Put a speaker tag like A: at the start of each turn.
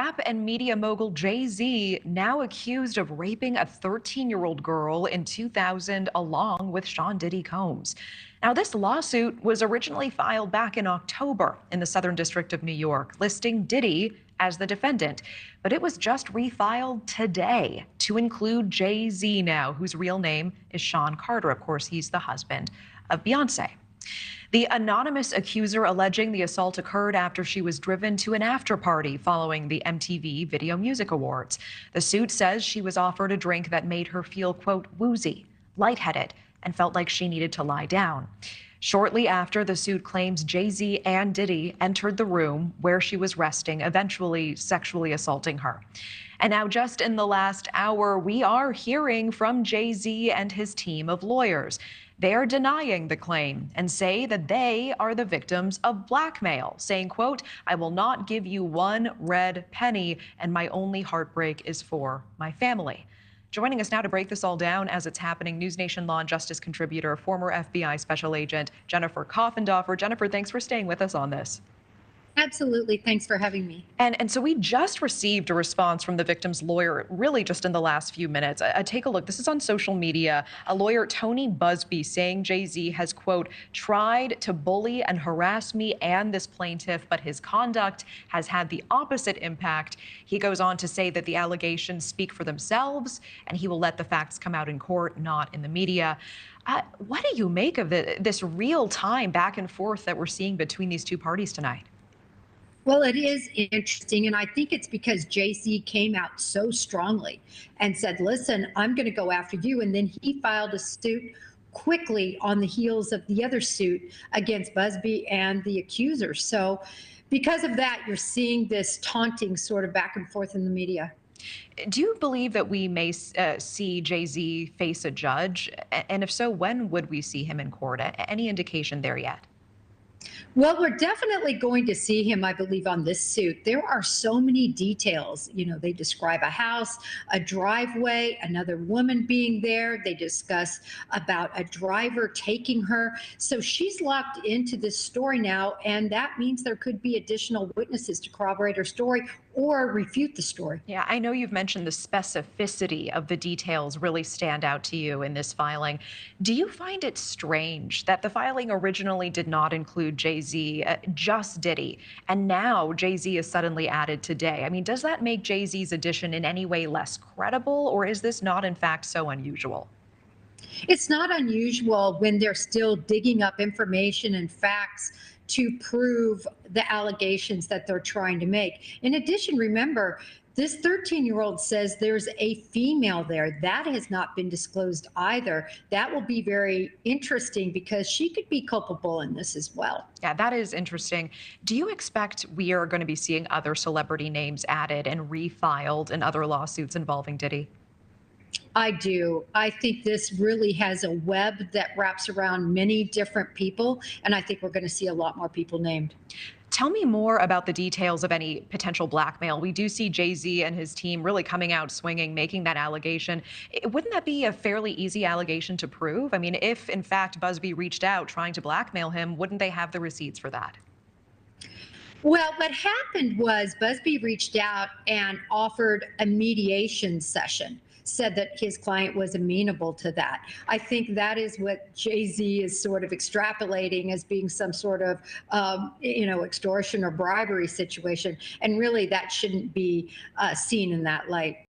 A: rap and media mogul Jay-Z now accused of raping a 13-year-old girl in 2000 along with Sean Diddy Combs. Now, this lawsuit was originally filed back in October in the Southern District of New York, listing Diddy as the defendant. But it was just refiled today to include Jay-Z now, whose real name is Sean Carter. Of course, he's the husband of Beyonce. The anonymous accuser alleging the assault occurred after she was driven to an after party following the MTV Video Music Awards. The suit says she was offered a drink that made her feel, quote, woozy, lightheaded, and felt like she needed to lie down. Shortly after, the suit claims Jay-Z and Diddy entered the room where she was resting, eventually sexually assaulting her. And now, just in the last hour, we are hearing from Jay-Z and his team of lawyers. They are denying the claim and say that they are the victims of blackmail, saying, quote, I will not give you one red penny, and my only heartbreak is for my family. Joining us now to break this all down as it's happening, News Nation Law and Justice contributor, former FBI Special Agent Jennifer Coffendorfer. Jennifer, thanks for staying with us on this.
B: Absolutely. Thanks for having me.
A: And so we just received a response from the victim's lawyer, really just in the last few minutes. Take a look. This is on social media. A lawyer, Tony Busby, saying Jay-Z has, quote, tried to bully and harass me and this plaintiff, but his conduct has had the opposite impact. He goes on to say that the allegations speak for themselves and he will let the facts come out in court, not in the media. What do you make of this real-time back and forth that we're seeing between these two parties tonight?
B: Well, it is interesting, and I think it's because Jay-Z came out so strongly and said, listen, I'm going to go after you. And then he filed a suit quickly on the heels of the other suit against Busby and the accuser. So because of that, you're seeing this taunting sort of back and forth in the media.
A: Do you believe that we may see Jay-Z face a judge? And if so, when would we see him in court? Any indication there yet?
B: Well, we're definitely going to see him, I believe, on this suit. There are so many details. You know, they describe a house, a driveway, another woman being there. They discuss about a driver taking her. So she's locked into this story now, and that means there could be additional witnesses to corroborate her story or refute the story.
A: Yeah, I know you've mentioned the specificity of the details really stand out to you in this filing. Do you find it strange that the filing originally did not include Jay-Z, just Diddy, and now Jay-Z is suddenly added today? I mean, does that make Jay-Z's addition in any way less credible, or is this not, in fact, so unusual?
B: It's not unusual when they're still digging up information and facts to prove the allegations that they're trying to make. In addition, remember, this 13-year-old says there's a female there. That has not been disclosed either. That will be very interesting because she could be culpable in this as well.
A: Yeah, that is interesting. Do you expect we are going to be seeing other celebrity names added and refiled in other lawsuits involving Diddy?
B: I do. I think this really has a web that wraps around many different people, and I think we're going to see a lot more people named.
A: Tell me more about the details of any potential blackmail. We do see Jay-Z and his team really coming out swinging, making that allegation. Wouldn't that be a fairly easy allegation to prove? I mean, if in fact Busby reached out trying to blackmail him, wouldn't they have the receipts for that?
B: Well, what happened was Busby reached out and offered a mediation session, said that his client was amenable to that. I think that is what Jay-Z is sort of extrapolating as being some sort of, extortion or bribery situation. And really, that shouldn't be seen in that light.